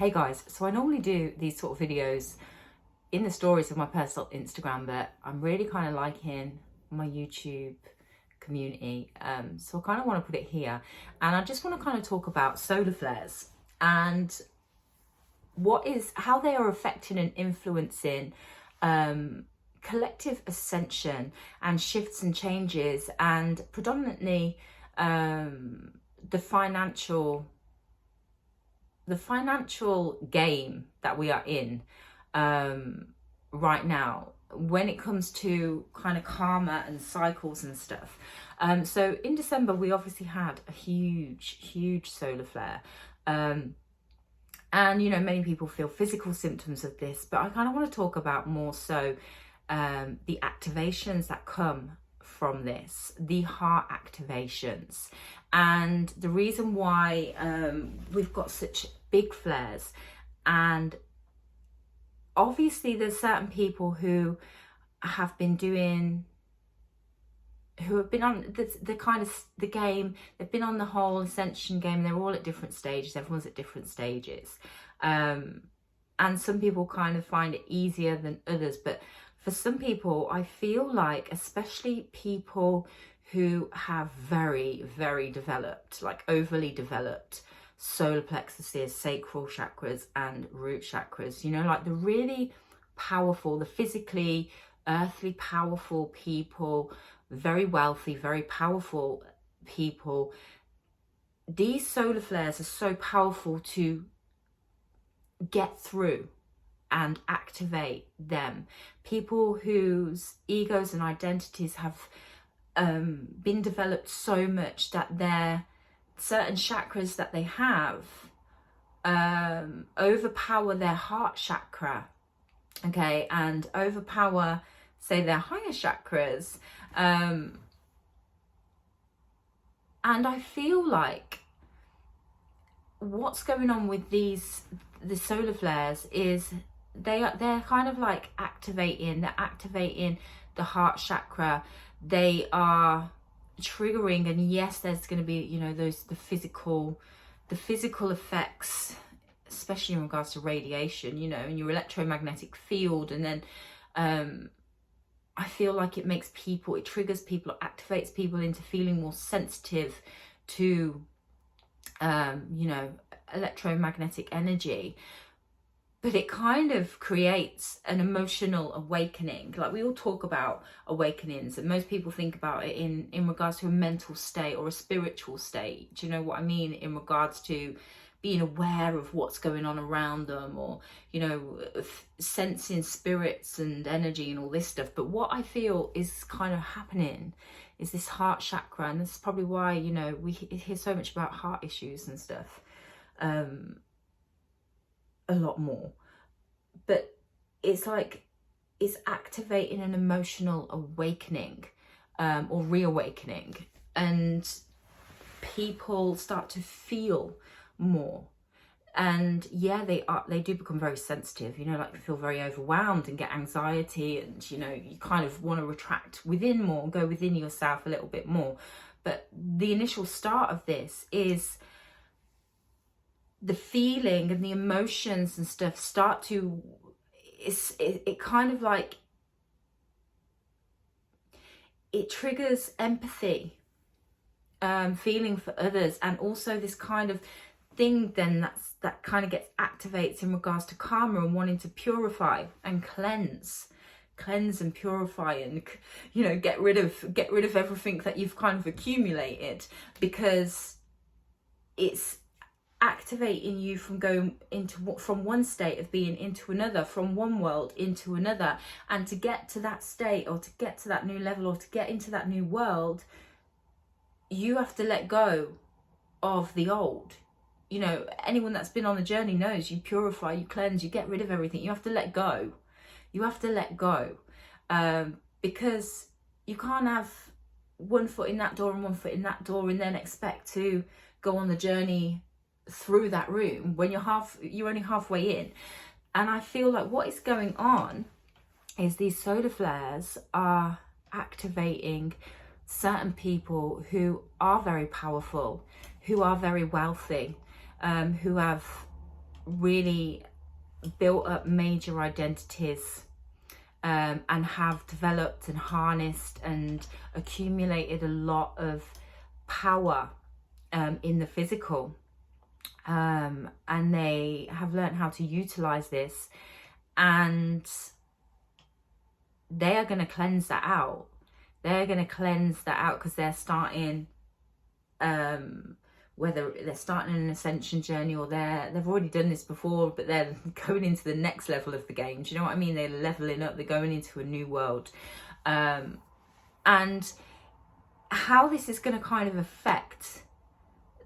Hey guys, so I normally do these sort of videos in the stories of my personal Instagram, but I'm really kind of liking my YouTube community. So I kind of want to put it here, and I just want to kind of talk about solar flares and how they are affecting and influencing collective ascension and shifts and changes, and predominantly the financial game that we are in right now when it comes to kind of karma and cycles and stuff. So in December, we obviously had a huge solar flare. And, you know, many people feel physical symptoms of this, but I kind of want to talk about more so the activations that come from this, the heart activations, and the reason why we've got such big flares. And obviously there's certain people who have been on the kind of the game. They've been on the whole Ascension game. They're all at different stages. Everyone's at different stages. And some people kind of find it easier than others. But for some people, I feel like, especially people who have very developed, like overly developed solar plexuses, sacral chakras and root chakras, you know, like the really powerful, the physically, earthly powerful people, very wealthy, very powerful people. These solar flares are so powerful to get through and activate them. People whose egos and identities have been developed so much that their certain chakras that they have overpower their heart chakra, okay, and overpower, say, their higher chakras. And I feel like what's going on with the solar flares is they're kind of like activating the heart chakra. They are triggering, and yes, there's going to be, you know, the physical effects, especially in regards to radiation, you know, in your electromagnetic field. And then I feel like it triggers people, it activates people into feeling more sensitive to you know, electromagnetic energy. But it kind of creates an emotional awakening. Like, we all talk about awakenings, and most people think about it in regards to a mental state or a spiritual state. Do you know what I mean? In regards to being aware of what's going on around them, or, you know, sensing spirits and energy and all this stuff. But what I feel is kind of happening is this heart chakra, and this is probably why, you know, we hear so much about heart issues and stuff. A lot more, but it's like it's activating an emotional awakening or reawakening, and people start to feel more. And yeah, they do become very sensitive, you know, like they feel very overwhelmed and get anxiety, and, you know, you kind of want to retract within more, go within yourself a little bit more. But the initial start of this is the feeling and the emotions and stuff start to, it kind of like, it triggers empathy, feeling for others, and also this kind of thing then that kind of gets activates in regards to karma and wanting to purify and cleanse and purify, and, you know, get rid of everything that you've kind of accumulated, because it's activating you from going from one state of being into another, from one world into another. And to get to that state, or to get to that new level, or to get into that new world, you have to let go of the old. You know, anyone that's been on the journey knows you purify, you cleanse, you get rid of everything. You have to let go. Because you can't have one foot in that door and one foot in that door and then expect to go on the journey through that room when you're only halfway in. And I feel like what is going on is these solar flares are activating certain people who are very powerful, who are very wealthy, who have really built up major identities, and have developed and harnessed and accumulated a lot of power in the physical, and they have learned how to utilize this, and they are going to cleanse that out. They're going to cleanse that out because they're starting, whether they're starting an ascension journey or they've already done this before, but they're going into the next level of the game. Do you know what I mean? They're leveling up, they're going into a new world. And how this is going to kind of affect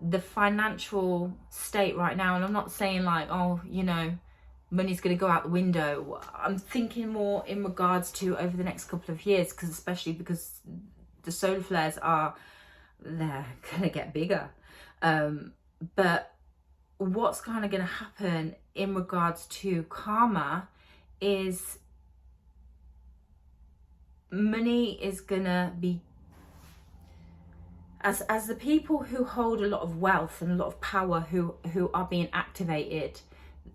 the financial state right now, and I'm not saying like, oh, you know, money's going to go out the window. I'm thinking more in regards to over the next couple of years, because especially because the solar flares they're going to get bigger. But what's kind of going to happen in regards to karma is money is going to be, as the people who hold a lot of wealth and a lot of power who are being activated,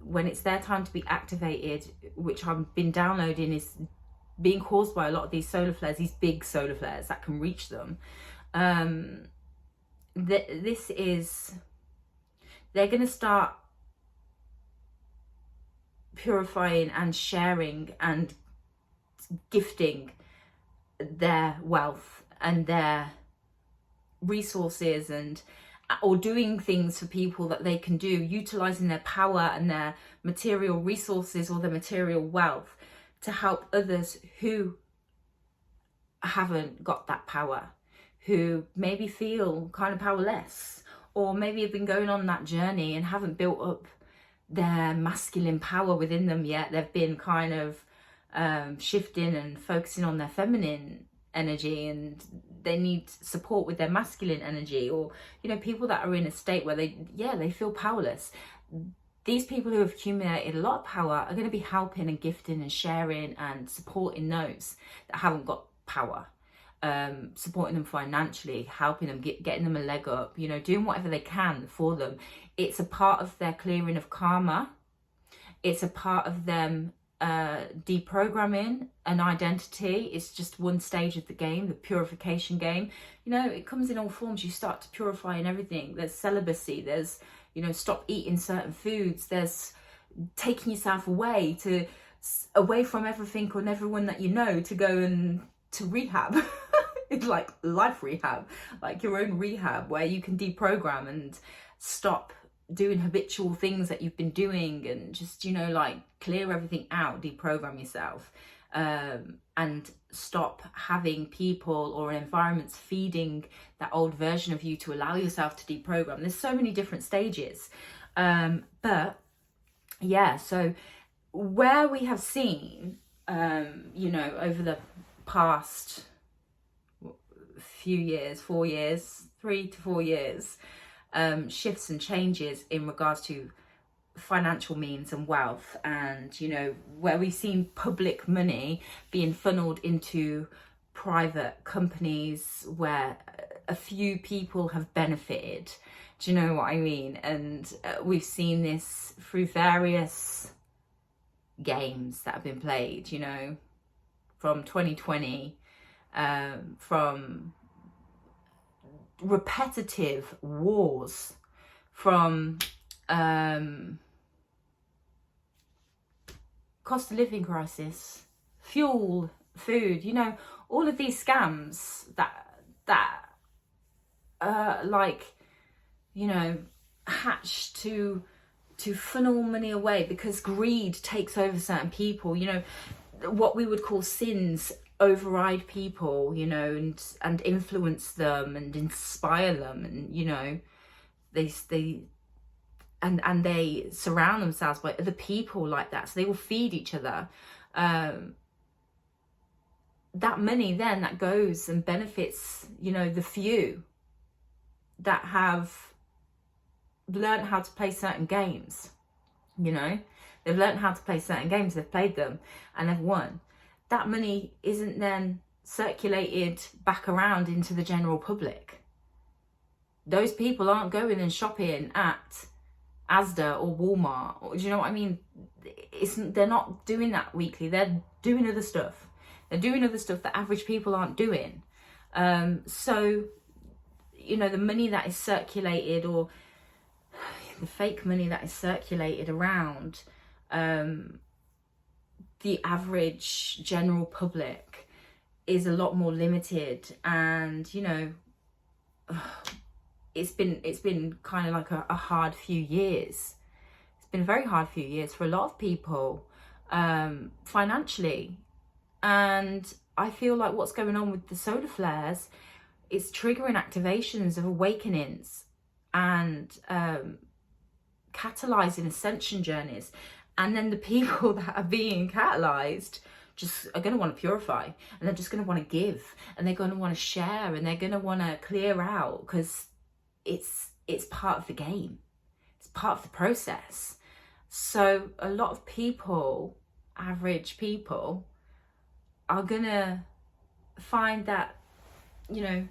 when it's their time to be activated, which I've been downloading, is being caused by a lot of these solar flares, these big solar flares that can reach them. This is, they're going to start purifying and sharing and gifting their wealth and their resources, or doing things for people that they can do, utilizing their power and their material resources or their material wealth to help others who haven't got that power, who maybe feel kind of powerless, or maybe have been going on that journey and haven't built up their masculine power within them yet. They've been kind of shifting and focusing on their feminine energy, and they need support with their masculine energy. Or, you know, people that are in a state where they feel powerless. These people who have accumulated a lot of power are going to be helping and gifting and sharing and supporting those that haven't got power, supporting them financially, helping them, getting them a leg up, you know, doing whatever they can for them. It's a part of their clearing of karma. It's a part of them deprogramming an identity. It's just one stage of the game, the purification game. You know, it comes in all forms. You start to purify in everything. There's celibacy, there's, you know, stop eating certain foods, there's taking yourself away from everything and everyone that you know, to go and to rehab. It's like life rehab, like your own rehab, where you can deprogram and stop doing habitual things that you've been doing, and just, you know, like clear everything out, deprogram yourself, and stop having people or environments feeding that old version of you to allow yourself to deprogram. There's so many different stages, but yeah, so where we have seen, you know, over the past few years, 4 years, 3 to 4 years, shifts and changes in regards to financial means and wealth, and, you know, where we've seen public money being funneled into private companies where a few people have benefited. Do you know what I mean? And we've seen this through various games that have been played, you know, from 2020, from repetitive wars, from cost of living crisis, fuel, food, you know, all of these scams that like, you know, hatch to funnel money away because greed takes over certain people. You know, what we would call sins override people, you know, and influence them and inspire them, and, you know, they surround themselves by other people like that, so they will feed each other. That money then that goes and benefits, you know, the few that have learned how to play certain games. You know, they've learned how to play certain games, they've played them and they've won. That money isn't then circulated back around into the general public. Those people aren't going and shopping at Asda or Walmart, or do you know what I mean? They're not doing that weekly. They're doing other stuff. They're doing other stuff that average people aren't doing. So, you know, the money that is circulated, or the fake money that is circulated around the average general public is a lot more limited. And, you know, it's been kind of like a hard few years. It's been a very hard few years for a lot of people, financially. And I feel like what's going on with the solar flares is triggering activations of awakenings and catalysing ascension journeys. And then the people that are being catalysed just are going to want to purify, and they're just going to want to give, and they're going to want to share, and they're going to want to clear out, because it's part of the game. It's part of the process. So a lot of people, average people, are going to find that, you know,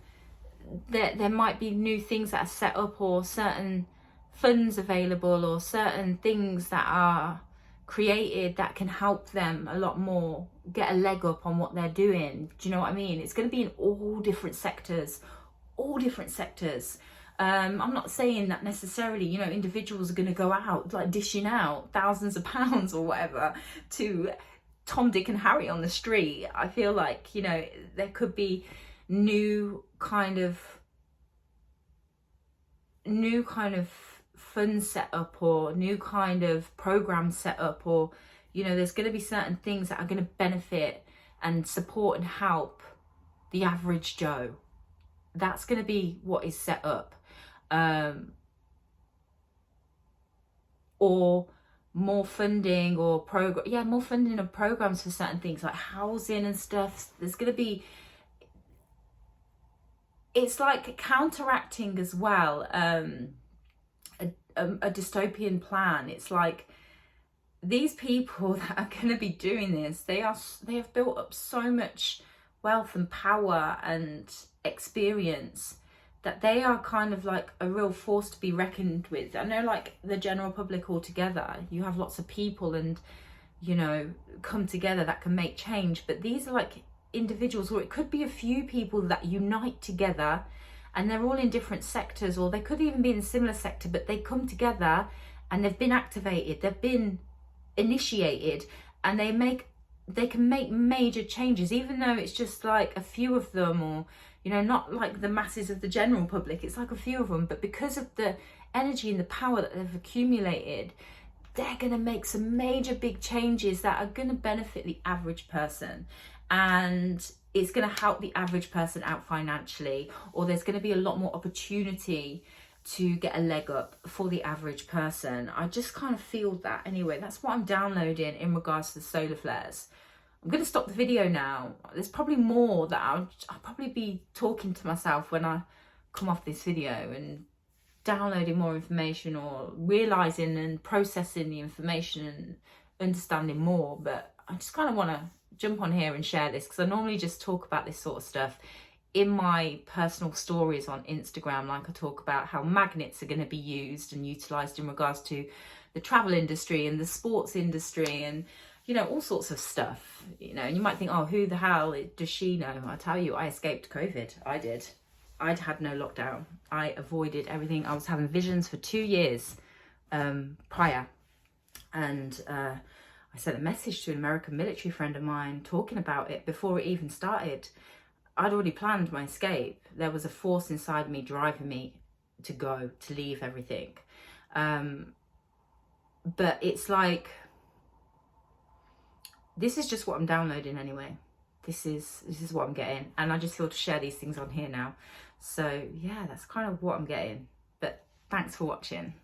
there might be new things that are set up, or certain funds available, or certain things that are created that can help them a lot more, get a leg up on what they're doing. Do you know what I mean? It's going to be in all different sectors, I'm not saying that necessarily, you know, individuals are going to go out like dishing out thousands of pounds or whatever to Tom, Dick and Harry on the street. I feel like, you know, there could be new kind of fun set up, or new kind of program set up, or, you know, there's going to be certain things that are going to benefit and support and help the average Joe. That's going to be what is set up. Or more funding, or more funding of programs for certain things like housing and stuff. There's going to be, it's like counteracting as well, a dystopian plan. It's like these people that are going to be doing this, they have built up so much wealth and power and experience that they are kind of like a real force to be reckoned with. I know, like the general public altogether, you have lots of people and, you know, come together that can make change, but these are like individuals, or it could be a few people that unite together, and they're all in different sectors, or they could even be in a similar sector, but they come together and they've been activated, they've been initiated, and they can make major changes, even though it's just like a few of them, or, you know, not like the masses of the general public. It's like a few of them, but because of the energy and the power that they've accumulated, they're going to make some major big changes that are going to benefit the average person. And it's going to help the average person out financially, or there's going to be a lot more opportunity to get a leg up for the average person. I just kind of feel that anyway. That's what I'm downloading in regards to the solar flares. I'm going to stop the video now. There's probably more that I'll probably be talking to myself when I come off this video, and downloading more information, or realising and processing the information and understanding more. But I just kind of want to jump on here and share this, because I normally just talk about this sort of stuff in my personal stories on Instagram. Like I talk about how magnets are going to be used and utilised in regards to the travel industry and the sports industry, and, you know, all sorts of stuff, you know. And you might think, oh, who the hell does she know? I tell you, I escaped COVID. I did. I'd had no lockdown. I avoided everything. I was having visions for 2 years prior. And I sent a message to an American military friend of mine talking about it before it even started. I'd already planned my escape. There was a force inside me driving me to go, to leave everything. But it's like, this is just what I'm downloading anyway. This is what I'm getting. And I just feel to share these things on here now. So yeah, that's kind of what I'm getting. But thanks for watching.